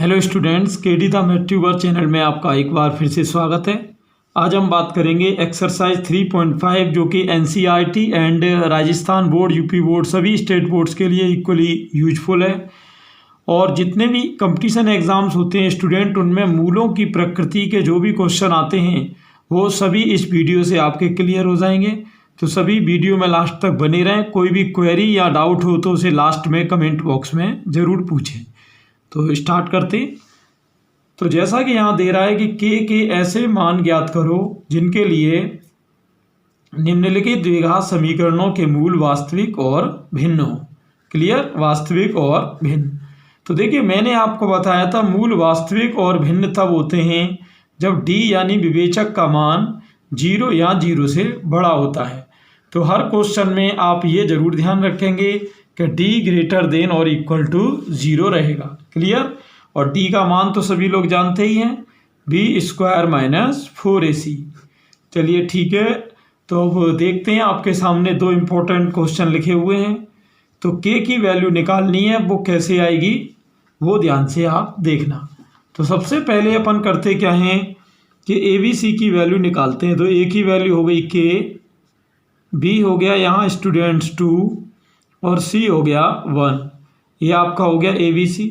Hello students, KD the math tuber channel में आपका एक बार फिर से स्वागत है। आज हम बात करेंगे एक्सरसाइज 3.5 जो कि NCERT and Rajasthan board, UP board, सभी स्टेट बोर्ड्स के लिए इक्वली यूजफुल है। और जितने भी कंपटीशन एग्ज़ाम्स होते हैं स्टूडेंट, उनमें मूलों की प्रकृति के जो भी क्वेश्चन आते हैं वो सभी इस वीडियो से आपके क्लियर हो जाएंगे। तो सभी वीडियो में लास्ट तक बने रहें। कोई भी क्वेरी या डाउट हो तो उसे लास्ट में कमेंट बॉक्स में ज़रूर पूछें। तो स्टार्ट करते। तो जैसा कि यहाँ दे रहा है कि के ऐसे मान ज्ञात करो जिनके लिए निम्नलिखित द्विघात समीकरणों के मूल वास्तविक और भिन्न हो। क्लियर, वास्तविक और भिन्न। तो देखिए, मैंने आपको बताया था मूल वास्तविक और भिन्न तब होते हैं जब डी यानी विवेचक का मान 0 या 0 से बड़ा होता है। तो हर क्वेश्चन में आप ये जरूर ध्यान रखेंगे कि डी ग्रेटर देन और इक्वल टू 0 रहेगा। क्लियर। और डी का मान तो सभी लोग जानते ही हैं, b² - 4ac। चलिए ठीक है, तो अब देखते हैं। आपके सामने दो इम्पोर्टेंट क्वेश्चन लिखे हुए हैं। तो के की वैल्यू निकालनी है, वो कैसे आएगी वो ध्यान से आप देखना। तो सबसे पहले अपन करते क्या हैं कि ABC की वैल्यू निकालते हैं। तो ए की वैल्यू हो गई के, बी हो गया यहाँ स्टूडेंट्स 2 और सी हो गया 1। ये आपका हो गया ABC।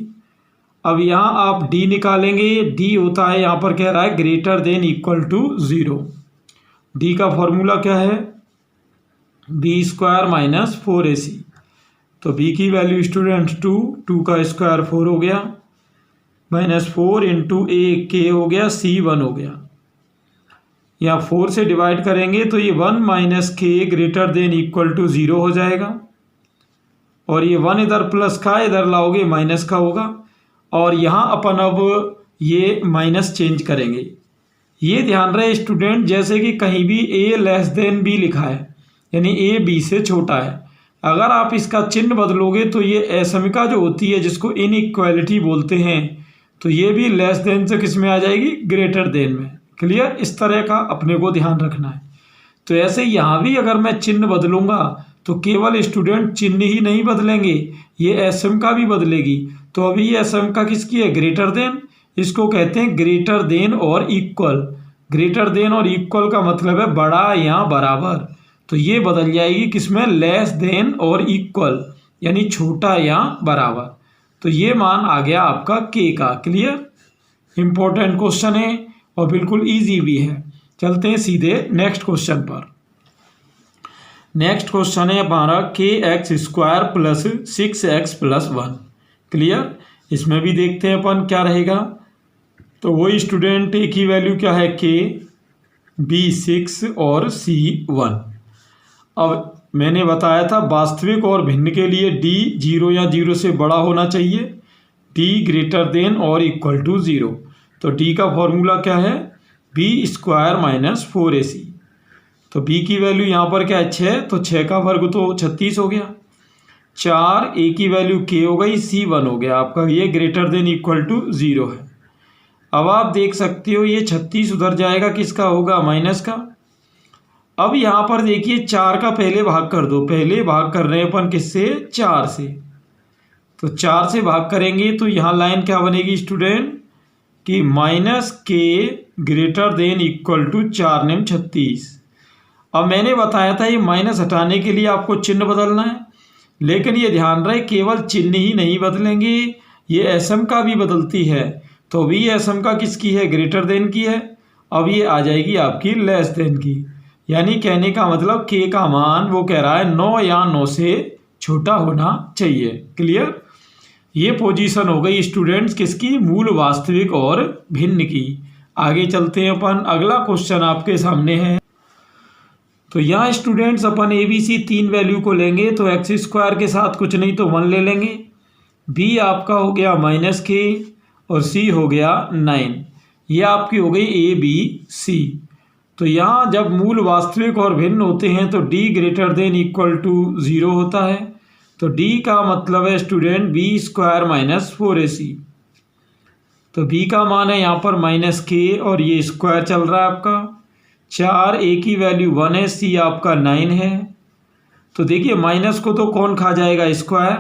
अब यहाँ आप डी निकालेंगे। डी होता है, यहाँ पर कह रहा है greater than equal to 0। D का फॉर्मूला क्या है, b² - 4ac। तो b की वैल्यू स्टूडेंट्स 2 का स्क्वायर 4 हो गया, -4 इंटू ए के हो गया, c 1 हो गया। यहाँ 4 से डिवाइड करेंगे तो ये 1 - के ग्रेटर देन इक्वल टू 0 हो जाएगा। और ये 1 इधर प्लस का, इधर लाओगे माइनस का होगा। और यहाँ अपन अब ये माइनस चेंज करेंगे। ये ध्यान रहे स्टूडेंट, जैसे कि कहीं भी a b लिखा है, यानी a b से छोटा है। अगर आप इसका चिन्ह बदलोगे तो ये असमिका जो होती है, जिसको इनइक्वालिटी बोलते हैं, तो ये भी लेस देन से किस में आ जाएगी, ग्रेटर देन में। क्लियर, इस तरह का अपने को ध्यान रखना है। तो ऐसे यहाँ भी अगर मैं चिन्ह बदलूंगा तो केवल स्टूडेंट चिन्ह ही नहीं बदलेंगे, ये असमिका भी बदलेगी। तो अभी ये असमिका किसकी है, ग्रेटर देन। इसको कहते हैं ग्रेटर देन और इक्वल। ग्रेटर देन और इक्वल का मतलब है बड़ा या बराबर। तो ये बदल जाएगी किसमें, लेस देन और इक्वल, यानी छोटा या बराबर। तो ये मान आ गया आपका के का। क्लियर, इंपॉर्टेंट क्वेश्चन है और बिल्कुल ईजी भी है। चलते हैं सीधे नेक्स्ट क्वेश्चन पर। नेक्स्ट क्वेश्चन है हमारा kx² + 6x + 1। क्लियर, इसमें भी देखते हैं अपन क्या रहेगा। तो वही स्टूडेंट ए की वैल्यू क्या है, k, b 6 और c 1। अब मैंने बताया था वास्तविक और भिन्न के लिए d 0 या 0 से बड़ा होना चाहिए, d ग्रेटर देन और इक्वल टू 0। तो d का फॉर्मूला क्या है, b² - 4ac। तो b की वैल्यू यहाँ पर क्या है, 6। तो 6 का वर्ग तो 36 हो गया। 4, a की वैल्यू k हो गई, c 1 हो गया आपका। ये ग्रेटर देन इक्वल टू 0 है। अब आप देख सकते हो ये 36 उधर जाएगा, किसका होगा, माइनस का। अब यहाँ पर देखिए 4 का पहले भाग कर दो। पहले भाग कर रहे हैं अपन किससे, 4 से। तो 4 से भाग करेंगे तो यहाँ लाइन क्या बनेगी स्टूडेंट, कि -k greater than equal to 4 × 36। अब मैंने बताया था ये माइनस हटाने के लिए आपको चिन्ह बदलना है, लेकिन ये ध्यान रहे केवल चिन्ह ही नहीं बदलेंगे, ये असमिका भी बदलती है। तो अभी ये असमिका किसकी है, ग्रेटर देन की है। अब ये आ जाएगी आपकी लेस देन की। यानी कहने का मतलब के का मान वो कह रहा है 9 या 9 से छोटा होना चाहिए। क्लियर, ये पोजीशन हो गई स्टूडेंट्स किसकी, मूल वास्तविक और भिन्न की। आगे चलते हैं अपन। अगला क्वेश्चन आपके सामने है। तो यहाँ स्टूडेंट्स अपन ABC 3 वैल्यू को लेंगे। तो x² के साथ कुछ नहीं तो 1 ले लेंगे। b आपका हो गया -k और c हो गया 9। ये आपकी हो गई ABC। तो यहाँ जब मूल वास्तविक और भिन्न होते हैं तो d greater than equal to 0 होता है। तो d का मतलब है स्टूडेंट b² - 4ac। तो b का मान है यहाँ पर -k और ये स्क्वायर चल रहा है आपका। 4, a की वैल्यू 1 है, c आपका 9 है। तो देखिए माइनस को तो कौन खा जाएगा, स्क्वायर।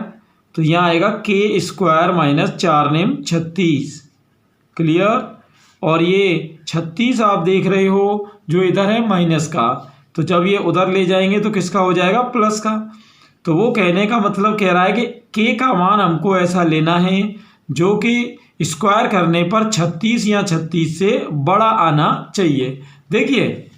तो यहाँ आएगा k² - 4 × 36। क्लियर। और ये 36 आप देख रहे हो जो इधर है माइनस का, तो जब ये उधर ले जाएंगे तो किसका हो जाएगा, प्लस का। तो वो कहने का मतलब कह रहा है कि के का मान हमको ऐसा लेना है जो कि स्क्वायर करने पर 36 या 36 से बड़ा आना चाहिए। देखिए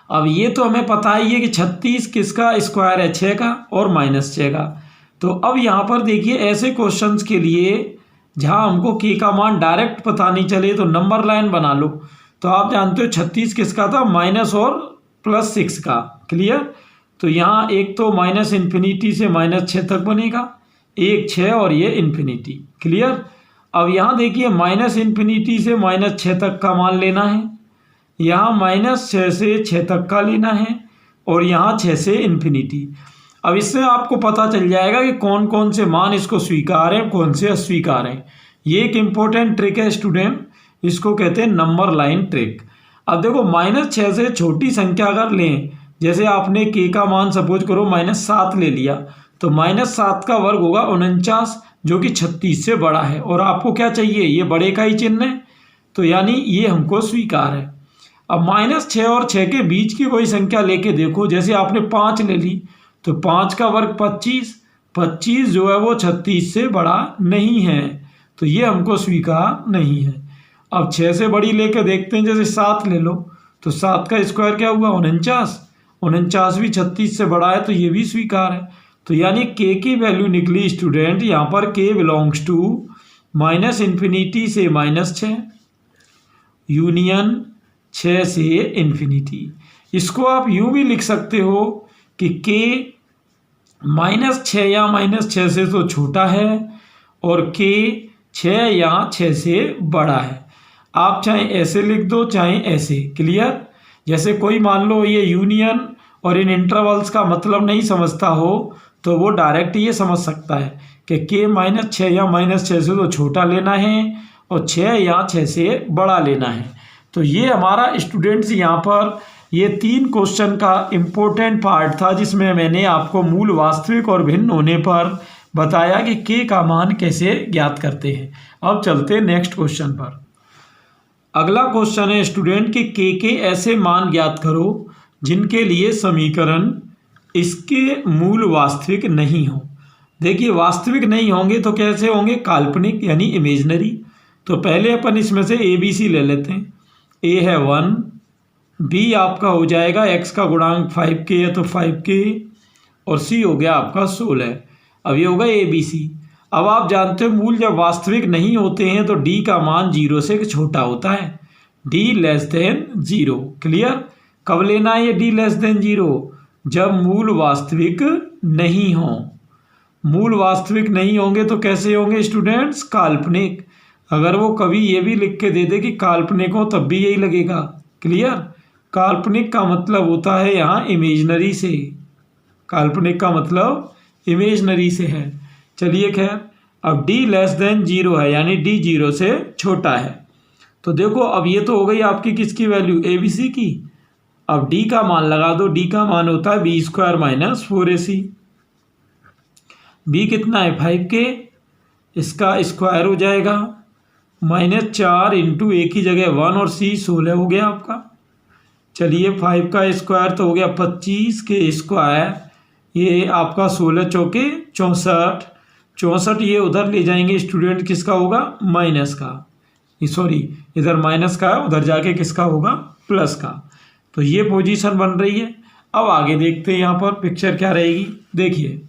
अब ये तो हमें पता ही है कि 36 किसका स्क्वायर है, 6 का और -6 का। तो अब यहाँ पर देखिए ऐसे क्वेश्चंस के लिए जहाँ हमको के का मान डायरेक्ट पता नहीं चले तो नंबर लाइन बना लो। तो आप जानते हो 36 किसका था, माइनस और +6 का। क्लियर। तो यहाँ एक तो -∞ से -6 तक बनेगा, एक 6 और ये इन्फिनिटी। क्लियर। अब यहाँ देखिए -∞ से -6 तक का मान लेना है, यहाँ -6 से 6 तक का लेना है और यहाँ 6 से इन्फिनिटी। अब इससे आपको पता चल जाएगा कि कौन कौन से मान इसको स्वीकार हैं, कौन से अस्वीकार हैं। ये एक इम्पोर्टेंट ट्रिक है स्टूडेंट, इसको कहते हैं नंबर लाइन ट्रिक। अब देखो -6 से छोटी संख्या अगर लें, जैसे आपने के का मान सपोज करो -7 ले लिया, तो -7 का वर्ग होगा 49 जो कि 36 से बड़ा है। और आपको क्या चाहिए, ये बड़े का ही चिन्ह है, तो यानी ये हमको स्वीकार है। अब -6 और 6 के बीच की कोई संख्या लेके देखो, जैसे आपने 5 ले ली तो 5 का वर्ग 25 जो है वो 36 से बड़ा नहीं है, तो ये हमको स्वीकार नहीं है। अब 6 से बड़ी लेके देखते हैं, जैसे 7 ले लो तो 7 का स्क्वायर क्या हुआ, 49 भी 36 से बड़ा है, तो ये भी स्वीकार है। तो यानी के की वैल्यू निकली स्टूडेंट यहाँ पर के बिलोंग्स टू -∞ से -6 यूनियन 6 से इन्फिनिटी। इसको आप यूँ भी लिख सकते हो कि के -6 या -6 से तो छोटा है और के 6 या 6 से बड़ा है। आप चाहे ऐसे लिख दो चाहे ऐसे। क्लियर। जैसे कोई मान लो ये यूनियन और इन इंटरवल्स का मतलब नहीं समझता हो तो वो डायरेक्ट ये समझ सकता है कि के -6 या -6 से तो छोटा लेना है और 6 या 6 से बड़ा लेना है। तो ये हमारा स्टूडेंट्स यहाँ पर ये 3 क्वेश्चन का इम्पोर्टेंट पार्ट था, जिसमें मैंने आपको मूल, वास्तविक और भिन्न होने पर बताया कि के का मान कैसे ज्ञात करते हैं। अब चलते हैं नेक्स्ट क्वेश्चन पर। अगला क्वेश्चन है स्टूडेंट कि के ऐसे मान ज्ञात करो जिनके लिए समीकरण इसके मूल वास्तविक नहीं हो। देखिए वास्तविक नहीं होंगे तो कैसे होंगे, काल्पनिक यानी इमेजनरी। तो पहले अपन इसमें से ABC ले लेते हैं। A है 1, B आपका हो जाएगा x का गुणांक 5k है तो 5k, और C हो गया आपका 16। अब ये होगा ABC। अब आप जानते हो मूल जब वास्तविक नहीं होते हैं तो D का मान 0 से छोटा होता है, D <0। क्लियर। कब लेना है ये D <0? जब मूल वास्तविक नहीं हो। मूल वास्तविक नहीं होंगे तो कैसे होंगे स्टूडेंट्स, काल्पनिक। अगर वो कभी ये भी लिख के दे दे कि काल्पनिक हो तब भी यही लगेगा। क्लियर। काल्पनिक का मतलब होता है यहाँ इमेजनरी से, काल्पनिक का मतलब इमेजनरी से है। चलिए खैर, अब D <0 है यानी D 0 से छोटा है। तो देखो अब ये तो हो गई आपकी किसकी वैल्यू, ABC की। अब D का मान लगा दो, D का मान होता है B² - 4AC। B कितना है 5k, इसका स्क्वायर हो जाएगा -4 इंटू A की जगह 1 और C 16 हो गया आपका। चलिए 5 का स्क्वायर तो हो गया 25 के स्क्वायर, ये आपका 16 चौके 64, 64 ये उधर ले जाएंगे स्टूडेंट, किसका होगा माइनस का, सॉरी इधर माइनस का है उधर जाके किसका होगा प्लस का। तो ये पोजीशन बन रही है। अब आगे देखते हैं यहाँ पर पिक्चर क्या रहेगी। देखिए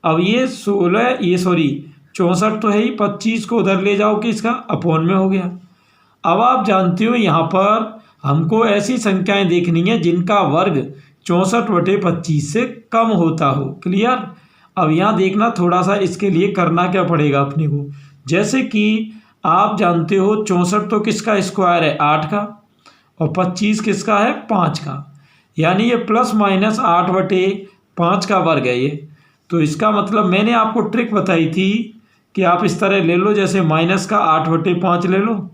अब ये 16 ये सॉरी 64 तो है ही, 25 को उधर ले जाओ कि इसका अपॉन में हो गया। अब आप जानते हो यहाँ पर हमको ऐसी संख्याएं देखनी है जिनका वर्ग 64/25 से कम होता हो। क्लियर। अब यहाँ देखना थोड़ा सा, इसके लिए करना क्या पड़ेगा अपने को, जैसे कि आप जानते हो 64 तो किसका स्क्वायर है 8 का और 25 किसका है 5 का, यानी ये ±8/5 का वर्ग है ये। तो इसका मतलब मैंने आपको ट्रिक बताई थी कि आप इस तरह ले लो, जैसे माइनस का 8/5 ले लो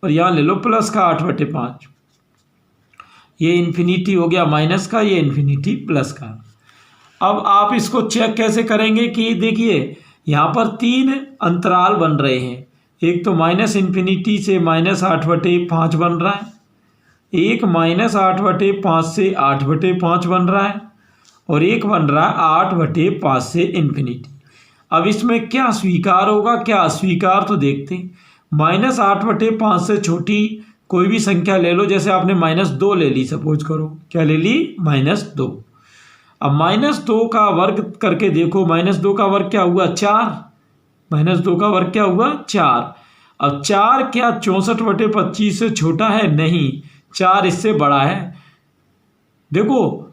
और यहाँ ले लो प्लस का 8/5। ये इन्फिनिटी हो गया माइनस का, ये इन्फिनिटी प्लस का। अब आप इसको चेक कैसे करेंगे कि देखिए यहाँ पर 3 अंतराल बन रहे हैं, एक तो माइनस इन्फिनिटी से -8/5 बन रहा है, एक -8/5 से 8/5 बन रहा है, और एक बन रहा है 8/5 से इन्फिनिटी। अब इसमें क्या स्वीकार होगा क्या अस्वीकार, तो देखते हैं। -8/5 से छोटी कोई भी संख्या ले लो, जैसे आपने -2 ले ली, सपोज करो क्या ले ली, -2। अब -2 का वर्ग करके देखो, -2 का वर्ग क्या हुआ, 4। -2 का वर्ग क्या हुआ, 4। अब 4 क्या 64/25 से छोटा है, नहीं, 4 इससे बड़ा है। देखो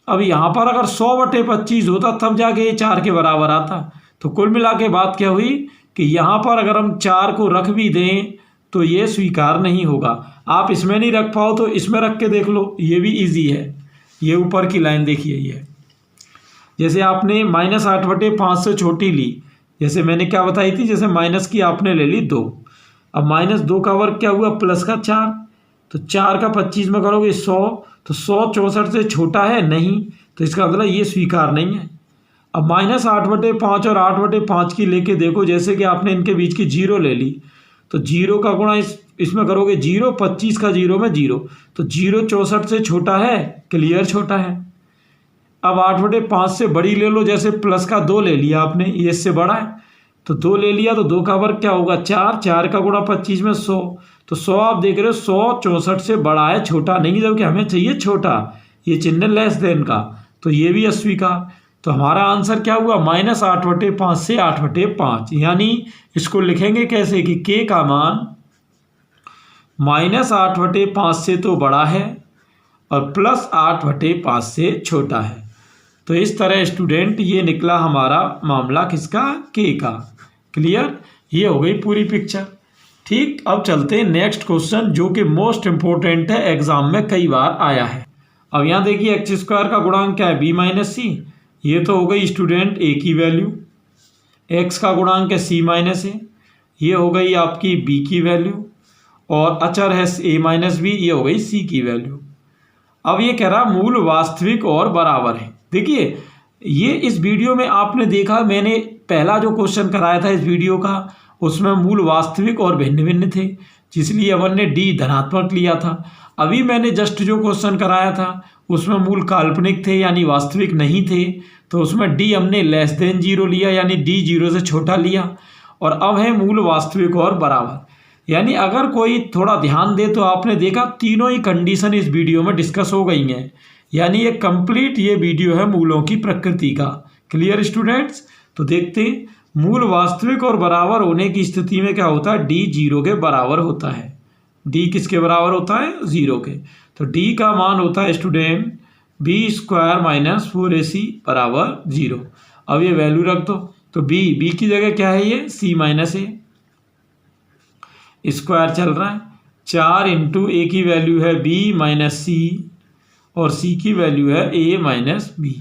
अब यहाँ पर अगर 100/25 होता तब जाके ये 4 के बराबर आता। तो कुल मिला के बात क्या हुई कि यहाँ पर अगर हम 4 को रख भी दें तो ये स्वीकार नहीं होगा। आप इसमें नहीं रख पाओ तो इसमें रख के देख लो, ये भी इजी है। ये ऊपर की लाइन देखिए, ये जैसे आपने -8/5 से छोटी ली, जैसे मैंने क्या बताई थी, जैसे माइनस की आपने ले ली 2। अब -2 का वर्ग क्या हुआ, प्लस का 4। तो 4 का 25 में करोगे 100, तो 100 64 से छोटा है, नहीं, तो इसका मतलब ये स्वीकार नहीं है। अब -8/5 और 8/5 की लेके देखो, जैसे कि आपने इनके बीच की 0 ले ली, तो 0 का गुणा इसमें करोगे 0, 25 का 0 में 0, तो 0 64 से छोटा है, क्लियर छोटा है। अब 8/5 से बड़ी ले लो, जैसे प्लस का 2 ले लिया आपने, ये इससे बड़ा है, तो 2 ले लिया, तो 2 का वर्ग क्या होगा, 4। 4 का गुणा 25 में 100, तो 100 आप देख रहे हो 100 64 से बड़ा है, छोटा नहीं, जबकि हमें चाहिए छोटा, ये चिन्ह लेस देन का, तो ये भी अस्वीकार। तो हमारा आंसर क्या हुआ, -8/5 से 8/5, यानी इसको लिखेंगे कैसे कि k का मान -8/5 से तो बड़ा है और +8/5 से छोटा है। तो इस तरह स्टूडेंट ये निकला हमारा मामला किसका, k का। क्लियर, ये हो गई पूरी पिक्चर। ठीक, अब चलते हैं नेक्स्ट क्वेश्चन, जो कि मोस्ट इंपॉर्टेंट है, एग्जाम में कई बार आया है। अब यहाँ देखिए x² का गुणांक क्या है, b - c। ये तो हो गई स्टूडेंट a की वैल्यू, x का गुणांक है c - a, ये हो गई आपकी b की वैल्यू, और अचर है a - b, ये हो गई c की वैल्यू। अब ये कह रहा मूल वास्तविक और बराबर है। देखिए ये इस वीडियो में आपने देखा, मैंने पहला जो क्वेश्चन कराया था इस वीडियो का, उसमें मूल वास्तविक और भिन्न भिन्न थे, जिसलिए अपन ने d धनात्मक लिया था। अभी मैंने जस्ट जो क्वेश्चन कराया था उसमें मूल काल्पनिक थे, यानी वास्तविक नहीं थे, तो उसमें d हमने <0 लिया, यानी d 0 से छोटा लिया। और अब है मूल वास्तविक और बराबर, यानी अगर कोई थोड़ा ध्यान दे तो आपने देखा तीनों ही कंडीशन इस वीडियो में डिस्कस हो गई हैं, यानी ये कंप्लीट ये वीडियो है मूलों की प्रकृति का। क्लियर स्टूडेंट्स, तो देखते हैं मूल वास्तविक और बराबर होने की स्थिति में क्या होता है, d 0 के बराबर होता है। d किसके बराबर होता है, 0 के। तो d का मान होता है स्टूडेंट b² - 4ac बराबर 0। अब ये वैल्यू रख दो, तो b की जगह क्या है, ये c - a स्क्वायर चल रहा है, 4 इंटू a की वैल्यू है b - c और c की वैल्यू है a - b।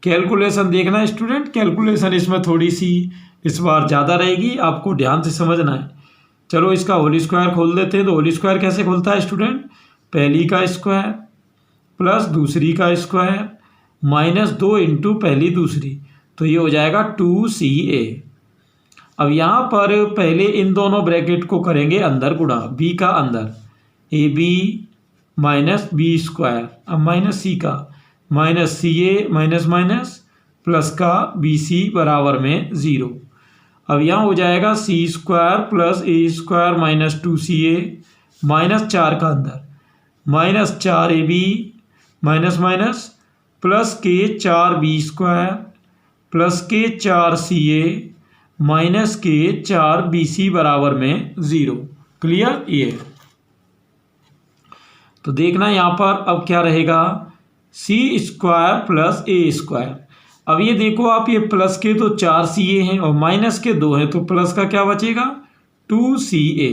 कैलकुलेशन देखना है स्टूडेंट, कैलकुलेशन इसमें थोड़ी सी इस बार ज़्यादा रहेगी, आपको ध्यान से समझना है। चलो इसका होल स्क्वायर खोल देते हैं। तो होल स्क्वायर कैसे खुलता है स्टूडेंट, पहली का स्क्वायर प्लस दूसरी का स्क्वायर -2 इंटू पहली दूसरी, तो ये हो जाएगा 2ca। अब यहाँ पर पहले इन दोनों ब्रैकेट को करेंगे अंदर गुणा, b का अंदर ab - b², अब माइनस c का -ca प्लस का bc बराबर में 0। अब यहाँ हो जाएगा c² प्लस a² - 2ca, -4 का अंदर -4ab प्लस के 4b² प्लस के 4ca माइनस के 4bc बराबर में 0। क्लियर, ये तो देखना यहाँ पर अब क्या रहेगा, c² प्लस a²। अब ये देखो आप, ये प्लस के तो 4ca हैं और माइनस के 2 हैं, तो प्लस का क्या बचेगा 2ca।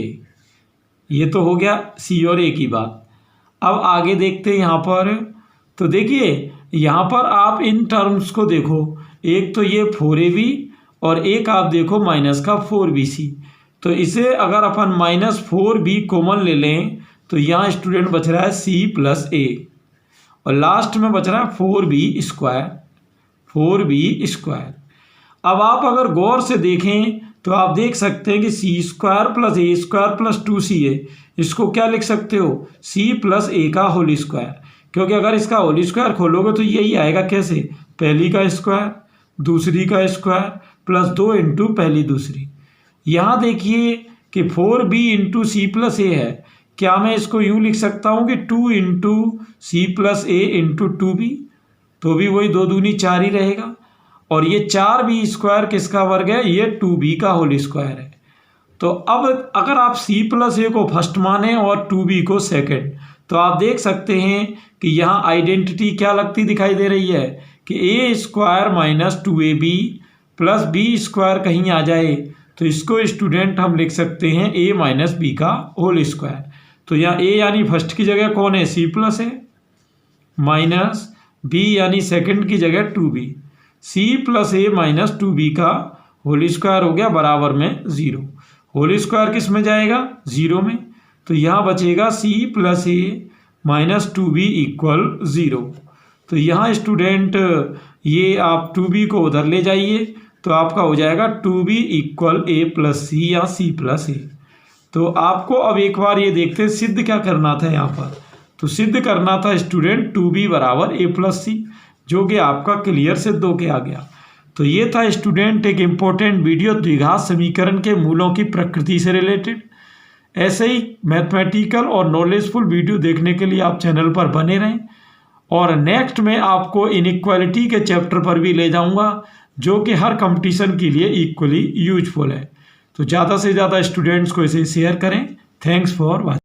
ये तो हो गया c और a की बात। अब आगे देखते हैं यहाँ पर, तो देखिए यहाँ पर आप इन टर्म्स को देखो, एक तो ये 4ab और एक आप देखो माइनस का 4bc। तो इसे अगर अपन -4b कॉमन ले लें तो यहाँ स्टूडेंट बच रहा है c प्लस a और लास्ट में बच रहा है 4b²। अब आप अगर गौर से देखें तो आप देख सकते हैं कि सी स्क्वायर प्लस ए स्क्वायर प्लस 2c है, इसको क्या लिख सकते हो, c प्लस ए का होल स्क्वायर, क्योंकि अगर इसका होल स्क्वायर खोलोगे तो यही आएगा कैसे, पहली का स्क्वायर दूसरी का स्क्वायर प्लस 2 इंटू पहली दूसरी। यहाँ देखिए कि 4b इंटू सी प्लस ए है, क्या मैं इसको यूँ लिख सकता हूँ कि 2 इंटू सी प्लस ए इंटू 2b, तो भी वही 2 दूनी 4 ही रहेगा। और ये 4b स्क्वायर किसका वर्ग है, ये 2b का होल स्क्वायर है। तो अब अगर आप c प्लस ए को फर्स्ट माने और 2b को सेकंड, तो आप देख सकते हैं कि यहाँ आइडेंटिटी क्या लगती दिखाई दे रही है कि a square minus 2ab plus b square कहीं आ जाए तो इसको स्टूडेंट हम लिख सकते हैं a माइनस बी का होल स्क्वायर। तो यहाँ a यानी फर्स्ट की जगह कौन है, c प्लस ए, माइनस b यानी सेकंड की जगह 2b, c प्लस ए माइनस 2b का होल स्क्वायर हो गया बराबर में 0। होल स्क्वायर किस में जाएगा, 0 में, तो यहाँ बचेगा c प्लस ए माइनस 2b इक्वल 0। तो यहाँ स्टूडेंट ये आप 2b को उधर ले जाइए तो आपका हो जाएगा 2b इक्वल ए प्लस सी या c प्लस ए। तो आपको अब एक बार ये देखते सिद्ध क्या करना था यहाँ पर, तो सिद्ध करना था स्टूडेंट 2b बराबर ए प्लस सी, जो कि आपका क्लियर सिद्ध होके आ गया। तो ये था स्टूडेंट एक इम्पोर्टेंट वीडियो द्विघात समीकरण के मूलों की प्रकृति से रिलेटेड। ऐसे ही मैथमेटिकल और नॉलेजफुल वीडियो देखने के लिए आप चैनल पर बने रहें, और नेक्स्ट में आपको इनइक्वालिटी के चैप्टर पर भी ले जाऊंगा जो कि हर कंपटीशन के लिए इक्वली यूजफुल है। तो ज़्यादा से ज़्यादा स्टूडेंट्स को इसे शेयर करें। Thanks for watching.